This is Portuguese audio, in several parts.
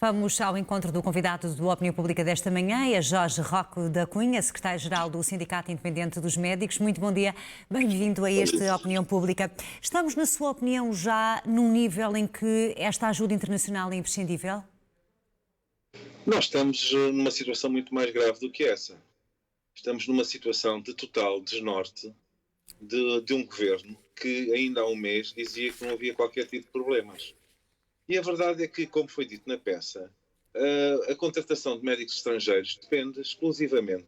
Vamos ao encontro do convidado do Opinião Pública desta manhã, é Jorge Roque da Cunha, secretário-geral do Sindicato Independente dos Médicos. Muito bom dia, bem-vindo a esta Opinião Pública. Estamos, na sua opinião, já num nível em que esta ajuda internacional é imprescindível? Nós estamos numa situação muito mais grave do que essa. Estamos numa situação de total desnorte de um governo que ainda há um mês dizia que não havia qualquer tipo de problemas. E a verdade é que, como foi dito na peça, a contratação de médicos estrangeiros depende exclusivamente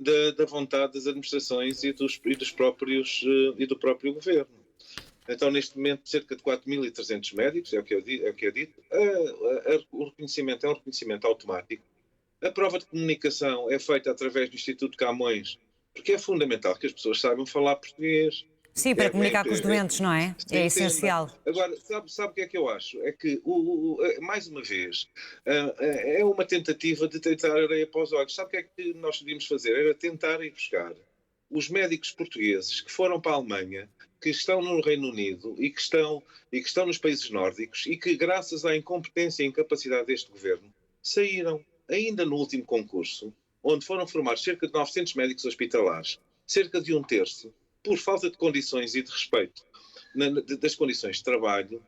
da vontade das administrações e do próprio governo. Então, neste momento, cerca de 4.300 médicos, é o que é dito. O reconhecimento é um reconhecimento automático. A prova de comunicação é feita através do Instituto Camões, porque é fundamental que as pessoas saibam falar português. Sim, para comunicar com os doentes, não é? É essencial. Agora, sabe o que é que eu acho? É que, mais uma vez, é uma tentativa de tentar areia para os olhos. Sabe o que é que nós devíamos fazer? Era tentar ir buscar os médicos portugueses que foram para a Alemanha, que estão no Reino Unido e que estão nos países nórdicos e que, graças à incompetência e incapacidade deste governo, saíram. Ainda no último concurso, onde foram formados cerca de 900 médicos hospitalares, cerca de um terço, por falta de condições e de respeito das condições de trabalho,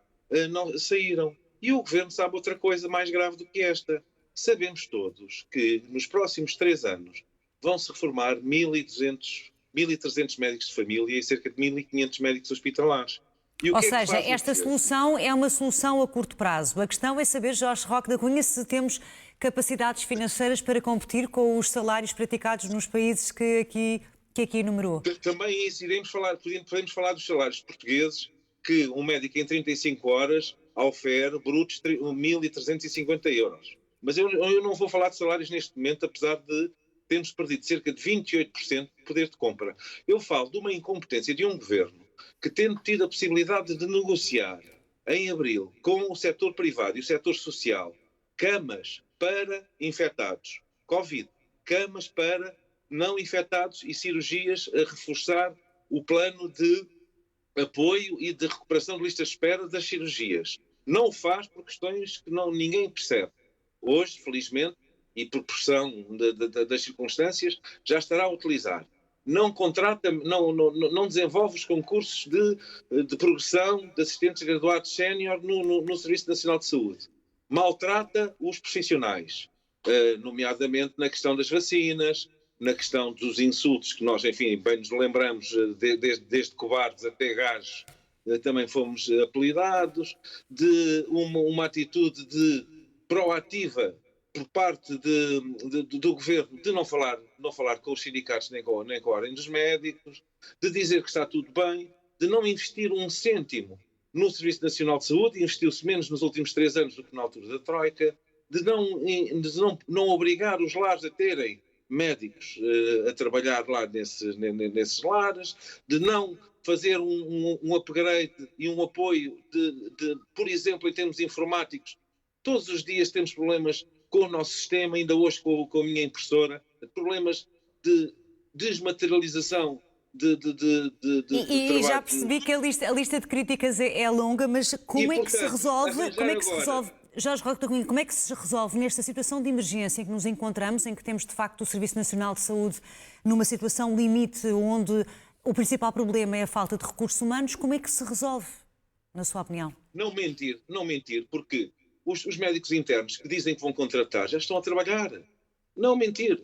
não saíram. E o governo sabe outra coisa mais grave do que esta. Sabemos todos que nos próximos 3 anos vão-se reformar 1.300 médicos de família e cerca de 1.500 médicos hospitalares. Ou seja, esta solução é uma solução a curto prazo. A questão é saber, Jorge Roque da Cunha, se temos capacidades financeiras para competir com os salários praticados nos países que aqui enumerou. Também isso, podemos falar dos salários portugueses, que um médico em 35 horas ofere brutos 1.350 euros. Mas eu não vou falar de salários neste momento, apesar de termos perdido cerca de 28% de poder de compra. Eu falo de uma incompetência de um governo que, tendo tido a possibilidade de negociar em abril com o setor privado e o setor social camas para infectados, Covid, camas para não infectados e cirurgias a reforçar o plano de apoio e de recuperação de listas de espera das cirurgias. Não o faz por questões que ninguém percebe. Hoje, felizmente, e por pressão das circunstâncias, já estará a utilizar. Não contrata, não desenvolve os concursos de progressão de assistentes graduados sénior no Serviço Nacional de Saúde. Maltrata os profissionais, nomeadamente na questão das vacinas, na questão dos insultos, que nós, enfim, bem nos lembramos, desde cobardes até gajos, também fomos apelidados, de uma atitude proativa por parte do governo de não falar com os sindicatos nem com a ordem dos médicos, de dizer que está tudo bem, de não investir um cêntimo no Serviço Nacional de Saúde, investiu-se menos nos últimos 3 anos do que na altura da Troika, de não obrigar os lares a terem médicos a trabalhar lá nesses lares, de não fazer um upgrade e um apoio por exemplo, em termos informáticos. Todos os dias temos problemas com o nosso sistema, ainda hoje com a minha impressora, problemas de desmaterialização de trabalho. E já percebi que a lista de críticas é longa, mas como é que se resolve? Jorge Roque da Cunha, como é que se resolve nesta situação de emergência em que nos encontramos, em que temos de facto o Serviço Nacional de Saúde numa situação limite, onde o principal problema é a falta de recursos humanos? Como é que se resolve, na sua opinião? Não mentir, porque os médicos internos que dizem que vão contratar já estão a trabalhar. Não mentir.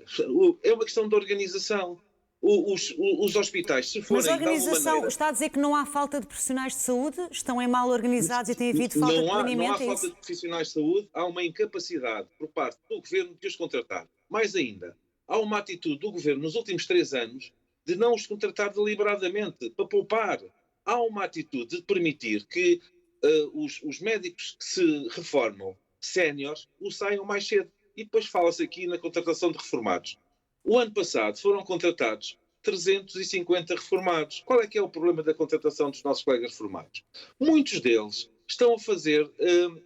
É uma questão de organização. Os hospitais, se forem Mas a organização, de alguma maneira, está a dizer que não há falta de profissionais de saúde? Estão mal organizados e tem havido falta de planeamento? Não há falta de profissionais de saúde, há uma incapacidade por parte do governo de os contratar. Mais ainda, há uma atitude do governo nos últimos 3 anos de não os contratar deliberadamente, para poupar. Há uma atitude de permitir que os médicos que se reformam, séniores, o saiam mais cedo. E depois fala-se aqui na contratação de reformados. O ano passado foram contratados 350 reformados. Qual é que é o problema da contratação dos nossos colegas reformados? Muitos deles estão a fazer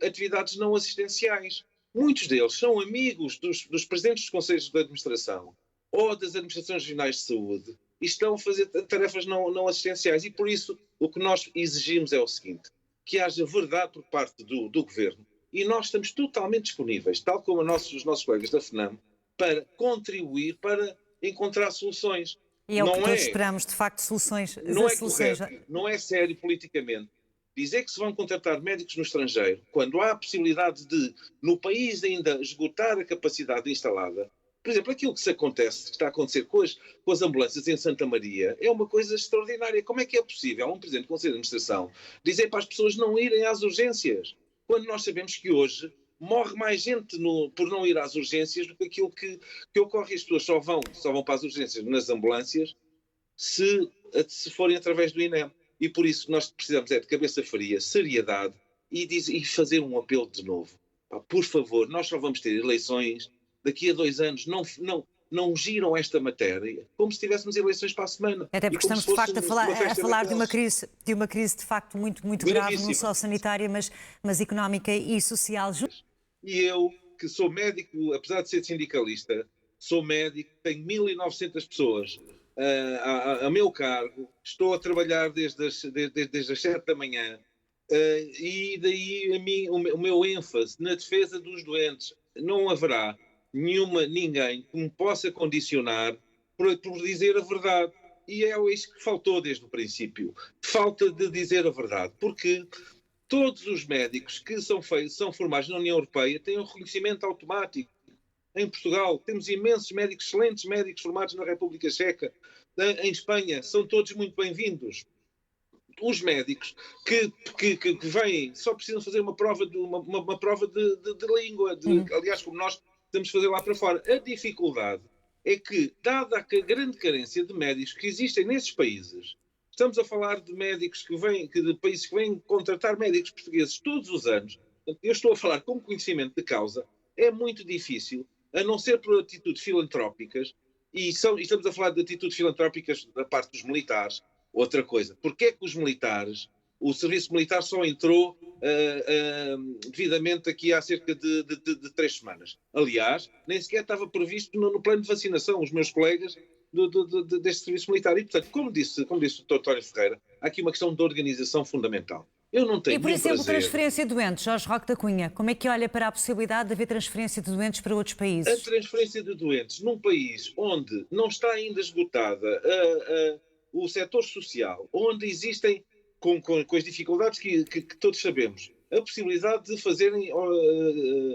atividades não assistenciais. Muitos deles são amigos dos presidentes dos conselhos de administração ou das administrações regionais de saúde e estão a fazer tarefas não assistenciais. E por isso o que nós exigimos é o seguinte: que haja verdade por parte do governo E nós estamos totalmente disponíveis, tal como os nossos colegas da FNAM, para contribuir, para encontrar soluções. E é o que todos esperamos, de facto, soluções. Não é correto, não é sério politicamente dizer que se vão contratar médicos no estrangeiro, quando há a possibilidade de, no país ainda, esgotar a capacidade instalada. Por exemplo, aquilo que está a acontecer com as ambulâncias em Santa Maria é uma coisa extraordinária. Como é que é possível um Presidente do Conselho de Administração dizer para as pessoas não irem às urgências, quando nós sabemos que hoje morre mais gente por não ir às urgências do que aquilo que ocorre. As pessoas só vão para as urgências nas ambulâncias se forem através do INEM. E por isso nós precisamos de cabeça fria, seriedade e fazer um apelo de novo. Por favor, nós só vamos ter eleições daqui a 2 anos. Não giram esta matéria como se tivéssemos eleições para a semana. Até porque estamos de facto a falar de uma crise de facto muito grave, não só sanitária, mas económica e social. E eu, que sou médico, apesar de ser sindicalista, sou médico, tenho 1.900 pessoas a meu cargo, estou a trabalhar desde as 7 da manhã, e daí o meu ênfase na defesa dos doentes. Não haverá ninguém que me possa condicionar por dizer a verdade. E é isso que faltou desde o princípio. Falta de dizer a verdade. Porque todos os médicos que são formados na União Europeia têm um reconhecimento automático. Em Portugal temos imensos médicos, excelentes médicos formados na República Checa. Em Espanha são todos muito bem-vindos. Os médicos que vêm só precisam fazer uma prova de língua. Aliás, como nós temos de fazer lá para fora. A dificuldade é que, dada a grande carência de médicos que existem nesses países, estamos a falar de médicos de países que vêm contratar médicos portugueses todos os anos. Eu estou a falar com conhecimento de causa. É muito difícil, a não ser por atitudes filantrópicas, e estamos a falar de atitudes filantrópicas da parte dos militares. Outra coisa, porque é que os militares, o serviço militar só entrou devidamente aqui há cerca de 3 semanas. Aliás, nem sequer estava previsto no plano de vacinação, os meus colegas deste serviço militar. E, portanto, como disse o Dr. António Ferreira, há aqui uma questão de organização fundamental. Eu não tenho E, por exemplo, transferência de doentes, Jorge Roque da Cunha, como é que olha para a possibilidade de haver transferência de doentes para outros países? A transferência de doentes num país onde não está ainda esgotada o setor social, onde existem, com as dificuldades que todos sabemos, a possibilidade de fazerem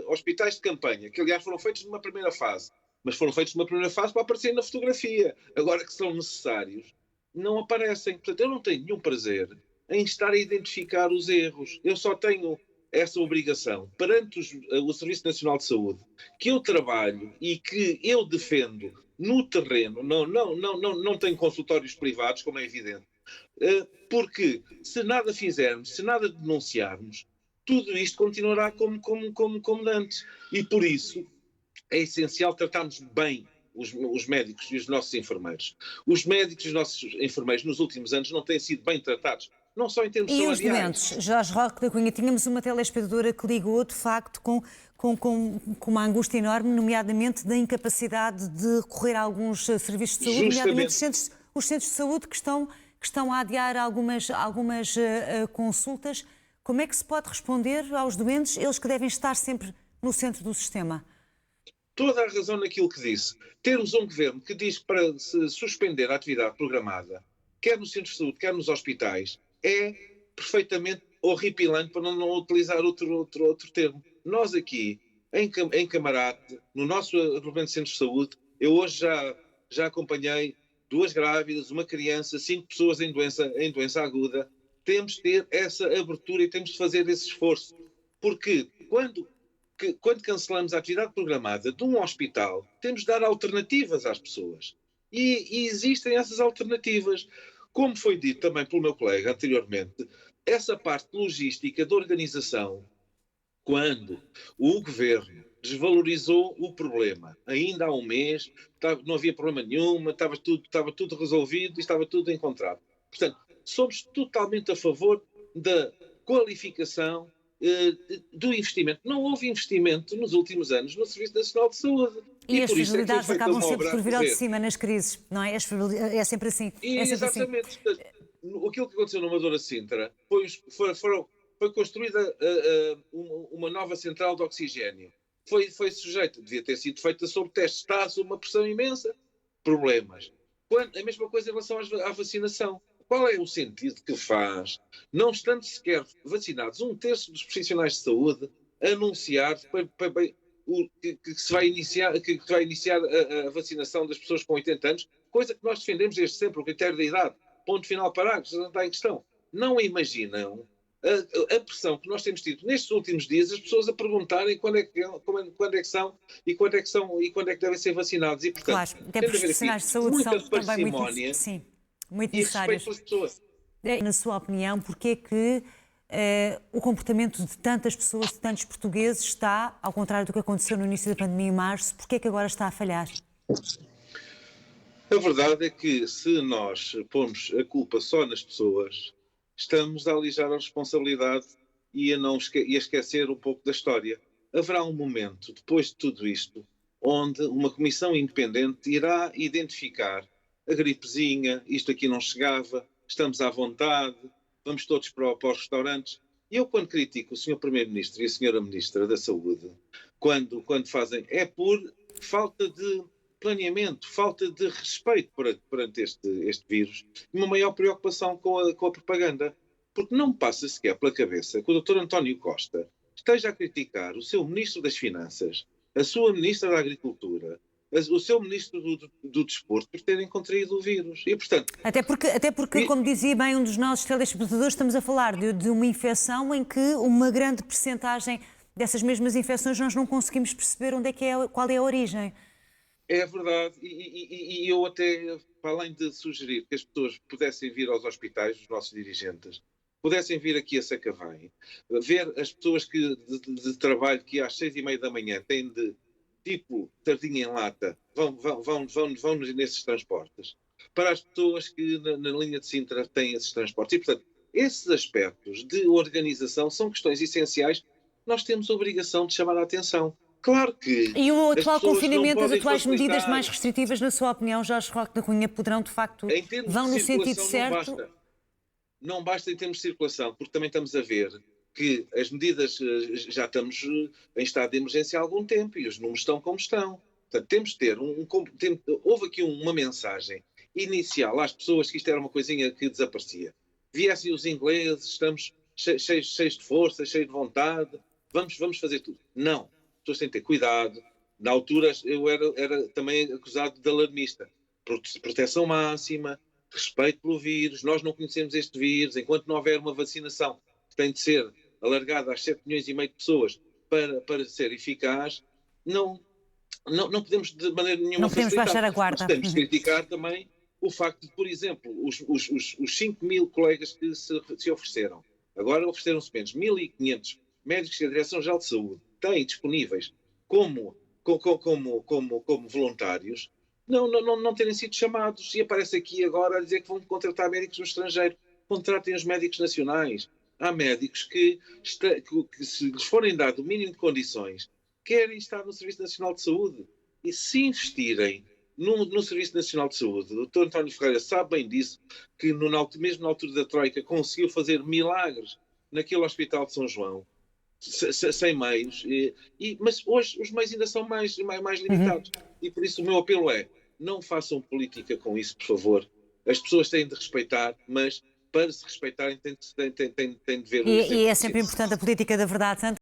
hospitais de campanha, que aliás foram feitos numa primeira fase, mas foram feitos numa primeira fase para aparecerem na fotografia. Agora que são necessários, não aparecem. Portanto, eu não tenho nenhum prazer em estar a identificar os erros. Eu só tenho essa obrigação perante o Serviço Nacional de Saúde, que eu trabalho e que eu defendo no terreno. Não tenho consultórios privados, como é evidente. Porque se nada fizermos, se nada denunciarmos, tudo isto continuará como antes. E por isso é essencial tratarmos bem os médicos e os nossos enfermeiros. Os médicos e os nossos enfermeiros nos últimos anos não têm sido bem tratados, não só em termos salariais. E os doentes? Jorge Roque da Cunha, tínhamos uma telespectadora que ligou, de facto, com uma angústia enorme, nomeadamente da incapacidade de recorrer a alguns serviços de saúde, nomeadamente os centros de saúde que estão a adiar algumas consultas. Como é que se pode responder aos doentes, eles que devem estar sempre no centro do sistema? Toda a razão naquilo que disse. Termos um governo que diz para se suspender a atividade programada, quer no centro de saúde, quer nos hospitais, é perfeitamente horripilante, para não utilizar outro termo. Nós aqui, em Camarate, no nosso agrupamento de centros de saúde, eu hoje já acompanhei 2 grávidas, uma criança, 5 pessoas em doença aguda. Temos de ter essa abertura e temos de fazer esse esforço. Porque quando cancelamos a atividade programada de um hospital, temos de dar alternativas às pessoas. E existem essas alternativas. Como foi dito também pelo meu colega anteriormente, essa parte logística da organização, quando o governo desvalorizou o problema, ainda há um mês, não havia problema nenhum, estava tudo resolvido e estava tudo encontrado. Portanto, somos totalmente a favor da qualificação, do investimento. Não houve investimento nos últimos anos no Serviço Nacional de Saúde. E as fragilidades acabam sempre por vir ao de cima nas crises, não é? É sempre assim. Exatamente. Assim. Aquilo que aconteceu no Amadora Sintra foi construída uma nova central de oxigénio. Foi sujeito, devia ter sido feita sob testes, está sob uma pressão imensa, problemas. A mesma coisa em relação à vacinação. Qual é o sentido que faz, não estando sequer vacinados um terço dos profissionais de saúde, anunciar que se vai iniciar, a vacinação das pessoas com 80 anos, coisa que nós defendemos desde sempre, o critério da idade, ponto final parágrafo, não está em questão. Não imaginam a pressão que nós temos tido nestes últimos dias, as pessoas a perguntarem quando é que são e quando é que devem ser vacinados. E, portanto, claro, até porque os profissionais de saúde são também muito necessários. Na sua opinião, porque é que o comportamento de tantas pessoas, de tantos portugueses, está, ao contrário do que aconteceu no início da pandemia em março, porque é que agora está a falhar? A verdade é que se nós pomos a culpa só nas pessoas, estamos a alijar a responsabilidade e a esquecer um pouco da história. Haverá um momento, depois de tudo isto, onde uma comissão independente irá identificar a gripezinha, isto aqui não chegava, estamos à vontade, vamos todos para os restaurantes. E eu, quando critico o Sr. Primeiro-Ministro e a Sra. Ministra da Saúde, quando fazem, é por falta de planeamento, falta de respeito perante este vírus e uma maior preocupação com a propaganda. Porque não me passa sequer pela cabeça que o Dr. António Costa esteja a criticar o seu Ministro das Finanças, a sua Ministra da Agricultura, o seu Ministro do Desporto por terem contraído o vírus. E, portanto, até porque, como dizia bem um dos nossos telespectadores, estamos a falar de uma infecção em que uma grande percentagem dessas mesmas infecções nós não conseguimos perceber qual é a origem. É verdade, e eu até, para além de sugerir que as pessoas pudessem vir aos hospitais, os nossos dirigentes, pudessem vir aqui a Sacavém, ver as pessoas de trabalho que às 6h30 da manhã têm de, tipo, sardinha em lata, vão nesses transportes, para as pessoas que na linha de Sintra têm esses transportes. E, portanto, esses aspectos de organização são questões essenciais que nós temos a obrigação de chamar a atenção. Claro que... E o atual confinamento, as atuais medidas mais restritivas, na sua opinião, Jorge Roque da Cunha, poderão, de facto, vão no sentido certo? Não basta em termos de circulação, porque também estamos a ver que as medidas, já estamos em estado de emergência há algum tempo e os números estão como estão. Portanto, temos de ter houve aqui uma mensagem inicial às pessoas que isto era uma coisinha que desaparecia. Viessem os ingleses, estamos cheios de força, cheios de vontade, vamos fazer tudo. Não. As pessoas têm que ter cuidado. Na altura eu era também acusado de alarmista. Proteção máxima, respeito pelo vírus, nós não conhecemos este vírus, enquanto não houver uma vacinação que tem de ser alargada às 7,5 milhões de pessoas para ser eficaz, não podemos de maneira nenhuma facilitar. Não podemos baixar a guarda. Temos de criticar também o facto de, por exemplo, os 5.000 colegas que se ofereceram, agora ofereceram-se menos 1.500 médicos e a Direção-Geral de Saúde têm disponíveis como voluntários, não terem sido chamados, e aparece aqui agora a dizer que vão contratar médicos no estrangeiro. Contratem os médicos nacionais. Há médicos que se lhes forem dado o mínimo de condições, querem estar no Serviço Nacional de Saúde. E se investirem no Serviço Nacional de Saúde, o Dr. António Ferreira sabe bem disso, que mesmo na altura da Troika conseguiu fazer milagres naquele Hospital de São João, sem meios, mas hoje os meios ainda são mais limitados. E por isso o meu apelo é, não façam política com isso, por favor. As pessoas têm de respeitar, mas para se respeitarem têm de ver... E é sempre importante a política da verdade,